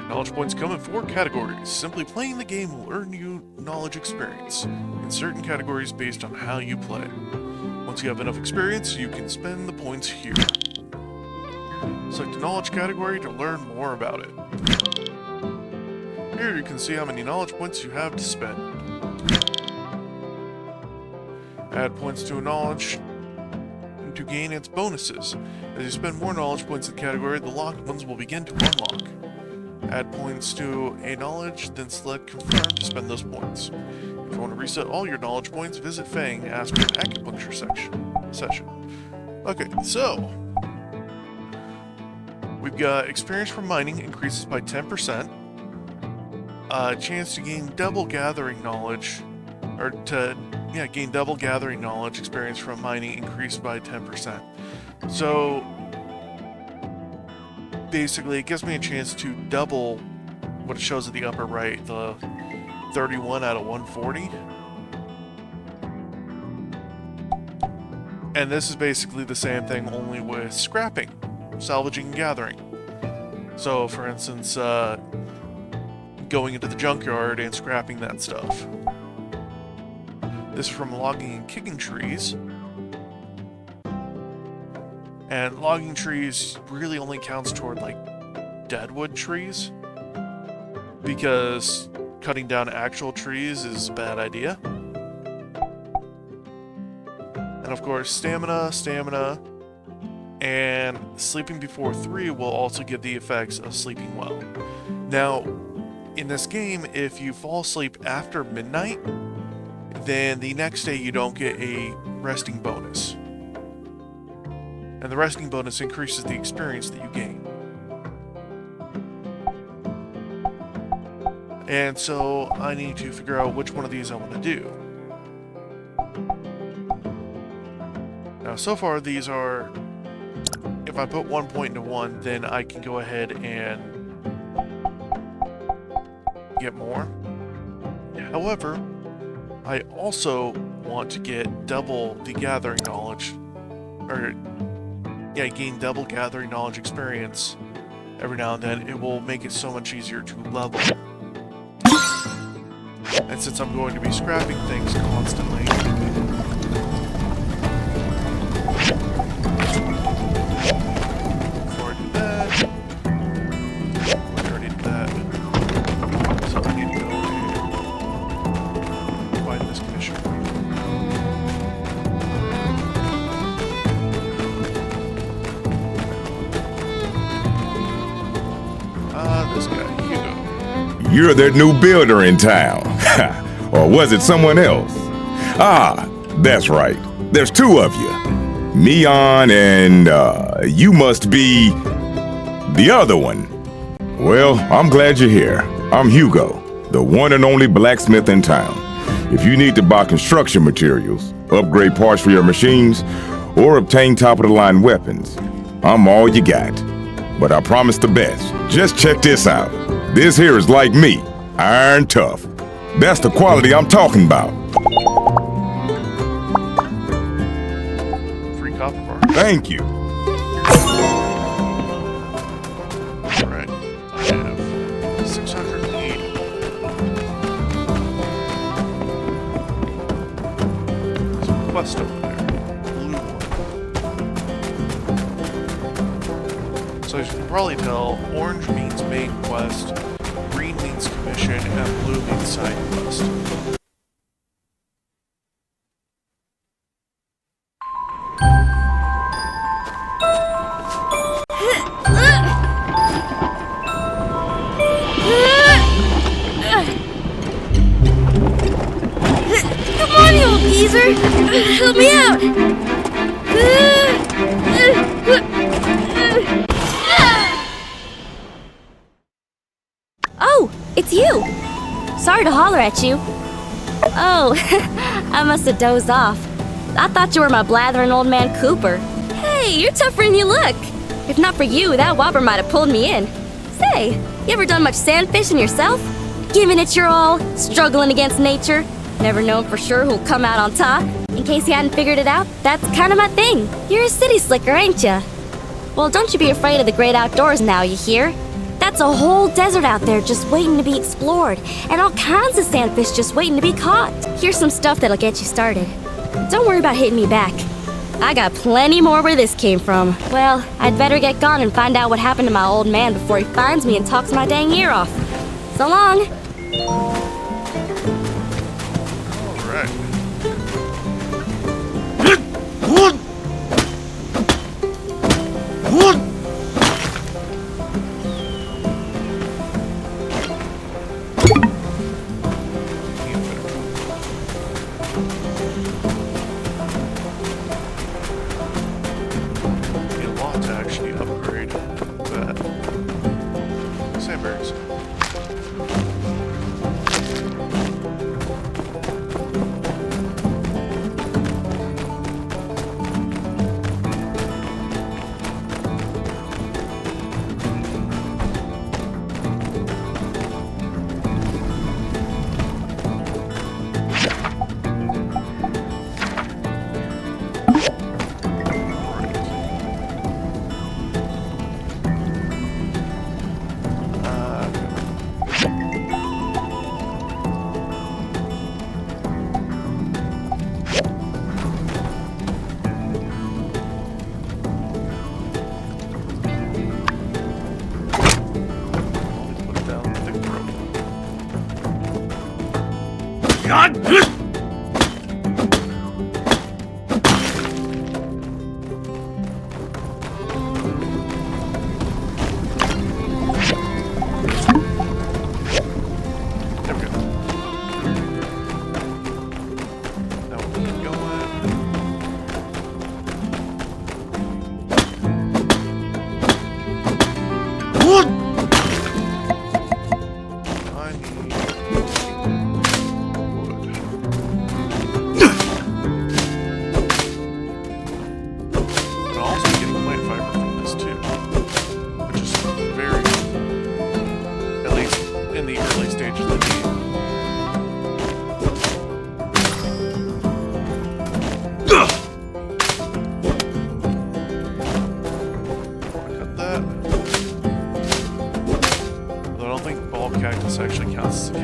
knowledge points come in 4 categories. Simply playing the game will earn you knowledge experience in certain categories based on how you play. Once you have enough experience, you can spend the points here. Select a knowledge category to learn more about it. Here you can see how many knowledge points you have to spend. Add points to a knowledge to gain its bonuses. As you spend more knowledge points in the category, the locked ones will begin to unlock. Add points to a knowledge, then select confirm to spend those points. If you want to reset all your knowledge points, visit Fang after an acupuncture session. Okay, so we've got experience from mining increases by 10%. Chance to gain double gathering knowledge, or gain double gathering knowledge experience from mining increased by 10%. So basically, it gives me a chance to double what it shows at the upper right, the 31 out of 140. And this is basically the same thing, only with scrapping, salvaging, and gathering. So, for instance, going into the junkyard and scrapping that stuff. This is from logging and kicking trees. And logging trees really only counts toward, like, deadwood trees. Because cutting down actual trees is a bad idea. And of course, stamina, and sleeping before 3 will also give the effects of sleeping well. Now, in this game, if you fall asleep after midnight, then the next day you don't get a resting bonus. And the resting bonus increases the experience that you gain. And so I need to figure out which one of these I want to do. Now, so far these are, if I put 1 point into one, then I can go ahead and get more. However, I also want to get double the gathering knowledge, or yeah, gain double gathering knowledge experience every now and then. It will make it so much easier to level. And since I'm going to be scrapping things constantly, before I do that, I already did that, so I need to go and find this commission. This guy, Hugo. You're that new builder in town. Or was it someone else? Ah, that's right. There's 2 of you. Mion and, you must be the other one. Well, I'm glad you're here. I'm Hugo, the one and only blacksmith in town. If you need to buy construction materials, upgrade parts for your machines, or obtain top-of-the-line weapons, I'm all you got. But I promise the best. Just check this out. This here is like me, iron tough. That's the quality I'm talking about. Free copper bar. Thank you. Alright, I have 680. There's a quest over there. Blue one. So as you can probably tell, orange means main quest, green means commission, and blue means side quest. Come on, you old geezer! Help me out! Oh, it's you! Sorry to holler at you. Oh, I must have dozed off. I thought you were my blathering old man Cooper. Hey, you're tougher than you look. If not for you, that whopper might have pulled me in. Say, you ever done much sand fishing yourself? Giving it your all, struggling against nature? Never known for sure who'll come out on top? In case you hadn't figured it out, that's kind of my thing. You're a city slicker, ain't ya? Well, don't you be afraid of the great outdoors now, you hear? That's a whole desert out there just waiting to be explored, and all kinds of sandfish just waiting to be caught. Here's some stuff that'll get you started. Don't worry about hitting me back. I got plenty more where this came from. Well, I'd better get gone and find out what happened to my old man before he finds me and talks my dang ear off. So long. Alright. Need a lot to actually upgrade that. Sandberries.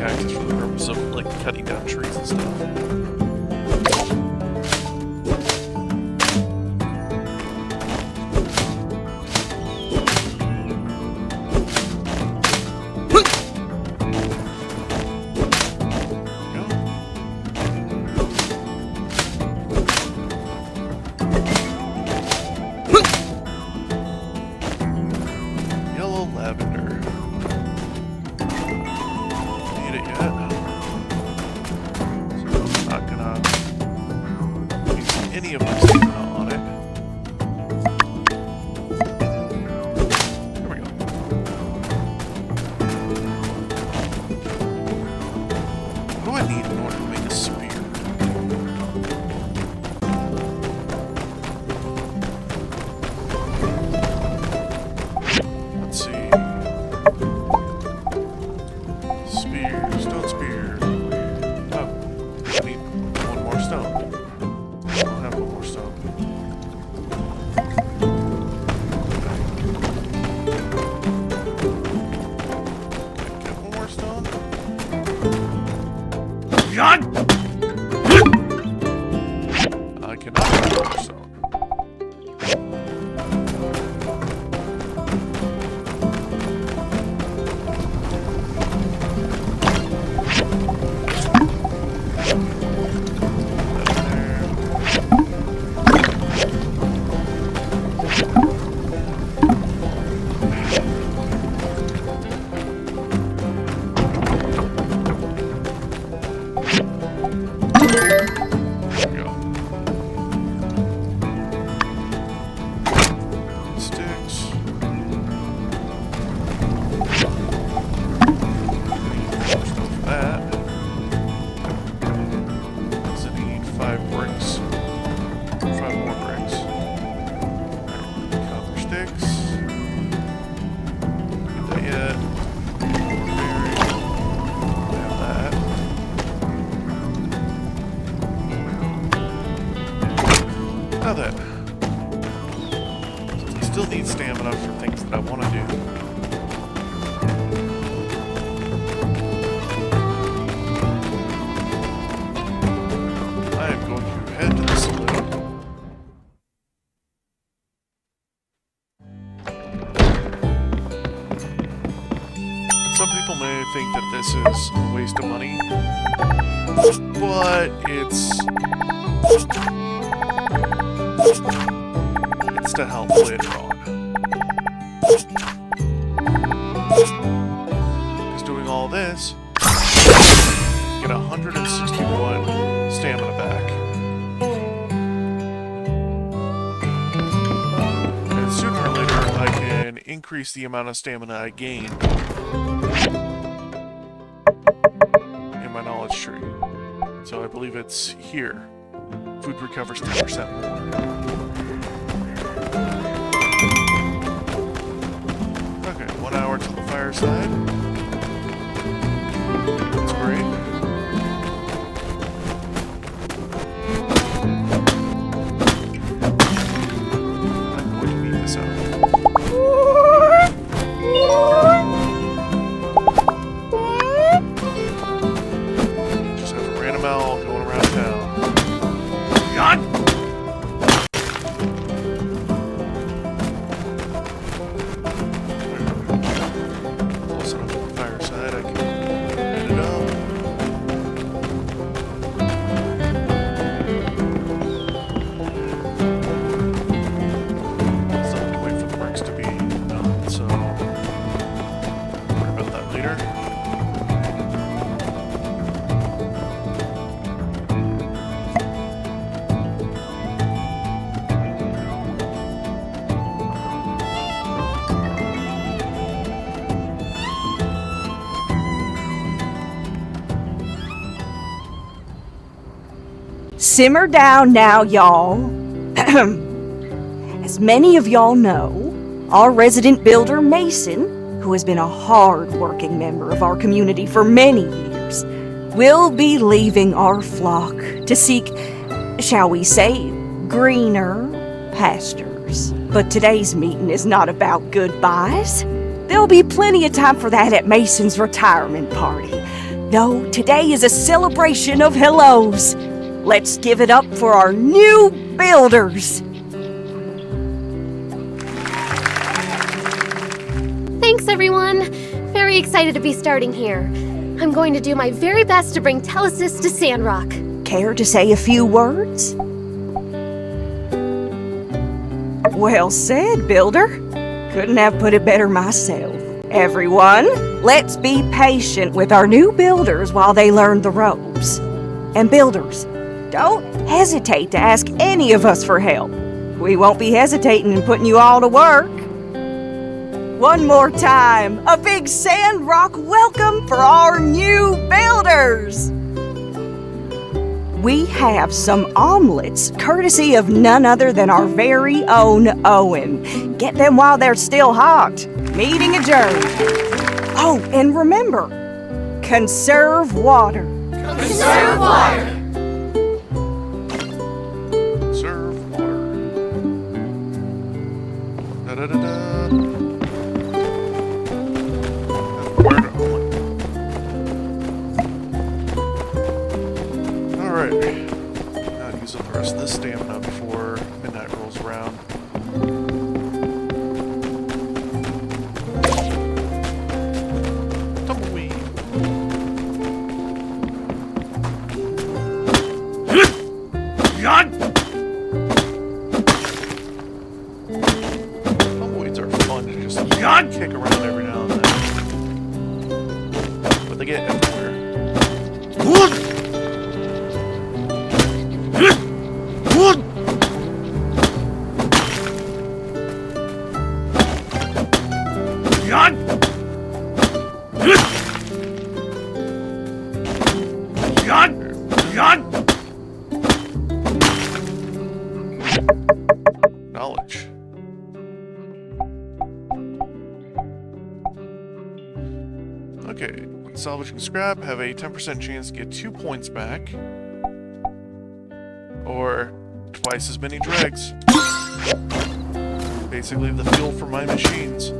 cactus for the purpose of, like, cutting down trees and stuff. Yellow lavender. Need it yet? So I'm not gonna use any of my stamina on it. There we go. What do I need in order to make a spear? Let's see. Spear, stone spear. Oh, I need one more stone. I don't have one more stone. Can I get one more stone? I cannot get one more stone. There we go. Sticks. That. Does it need 5 bricks? 5 more bricks. Copper sticks. Get that yet. Berry. Have that. Now that. Still need stamina for things that I want to do. I am going to head to the saloon. Some people may think that this is a waste of money, but it's to help later on. Because doing all this, get 161 stamina back. And sooner or later, I can increase the amount of stamina I gain in my knowledge tree. So I believe it's here. Food recovers 10% more. Okay, 1 hour till the fireside. That's great. I'm going to beat this out. Just have a random owl going around town. Close enough to the fireside, I can hit it up. Still have to wait for the bricks to be done, so worry about that later. Simmer down now, y'all. As many of y'all know, our resident builder, Mason, who has been a hard-working member of our community for many years, will be leaving our flock to seek, shall we say, greener pastures. But today's meeting is not about goodbyes. There'll be plenty of time for that at Mason's retirement party. No, today is a celebration of hellos. Let's give it up for our new builders. Thanks, everyone. Very excited to be starting here. I'm going to do my very best to bring Telesis to Sandrock. Care to say a few words? Well said, Builder. Couldn't have put it better myself. Everyone, let's be patient with our new builders while they learn the ropes. And builders, don't hesitate to ask any of us for help. We won't be hesitating in putting you all to work. One more time, a big Sandrock welcome for our new builders! We have some omelets, courtesy of none other than our very own Owen. Get them while they're still hot. Meeting adjourned. Oh, and remember, conserve water. Conserve water! Conserve water. Da-da-da-da. Alright. Gotta use up the rest of this stamina before midnight rolls around. Tumbleweed. Tumbleweeds are fun to just kick around every now and then. But they get everywhere. Knowledge. Okay, when salvaging scrap, have a 10% chance to get 2 points back. Or twice as many dregs. Basically the fuel for my machines.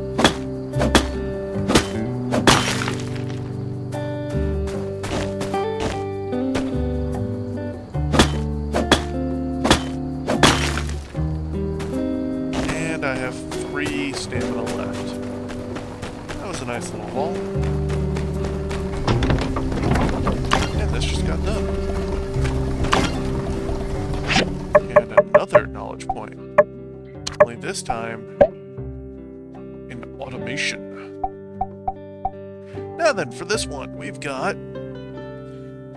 And I have 3 stamina left. That was a nice little haul. And this just got done. And another knowledge point. Only this time in automation. Now then, for this one, we've got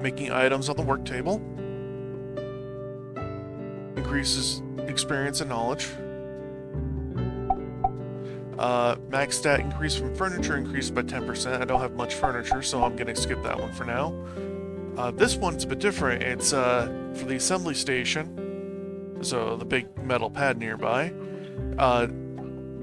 making items on the work table. Increases experience and knowledge. Max stat increase from furniture increased by 10%. I don't have much furniture, so I'm going to skip that one for now. This one's a bit different. It's for the assembly station, so the big metal pad nearby.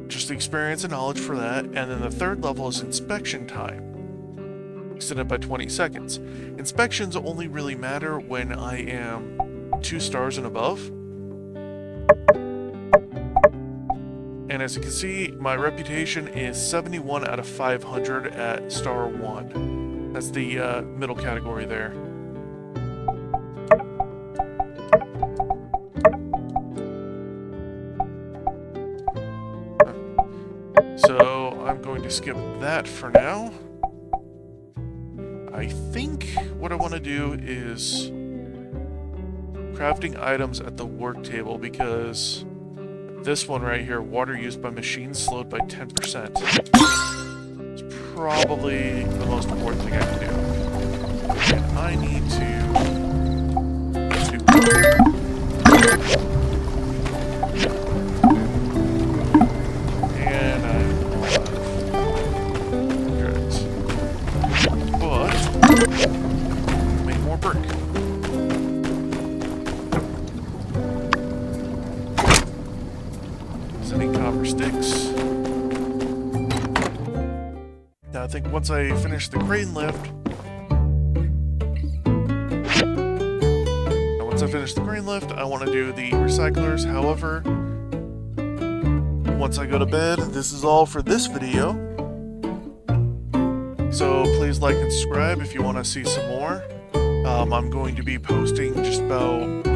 Just the experience and knowledge for that. And then the third level is inspection time, extended by 20 seconds. Inspections only really matter when I am 2 stars and above. And as you can see, my reputation is 71 out of 500 at star 1. That's the middle category there. So I'm going to skip that for now. I think what I want to do is crafting items at the work table, because this one right here, water used by machines slowed by 10%. It's probably the most important thing I can do. And I need to do and I have drugs. But make more brick. Sending copper sticks. Now I think once I finish the crane lift, I want to do the recyclers. However, once I go to bed, this is all for this video. So please like and subscribe if you want to see some more. I'm going to be posting just about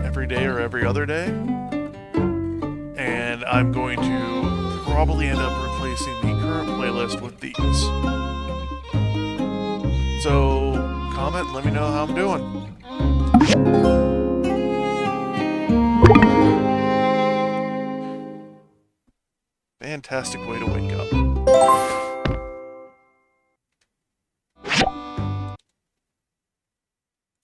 every day or every other day. And I'm going to probably end up replacing the current playlist with these. So comment, let me know how I'm doing. Fantastic way to wake up.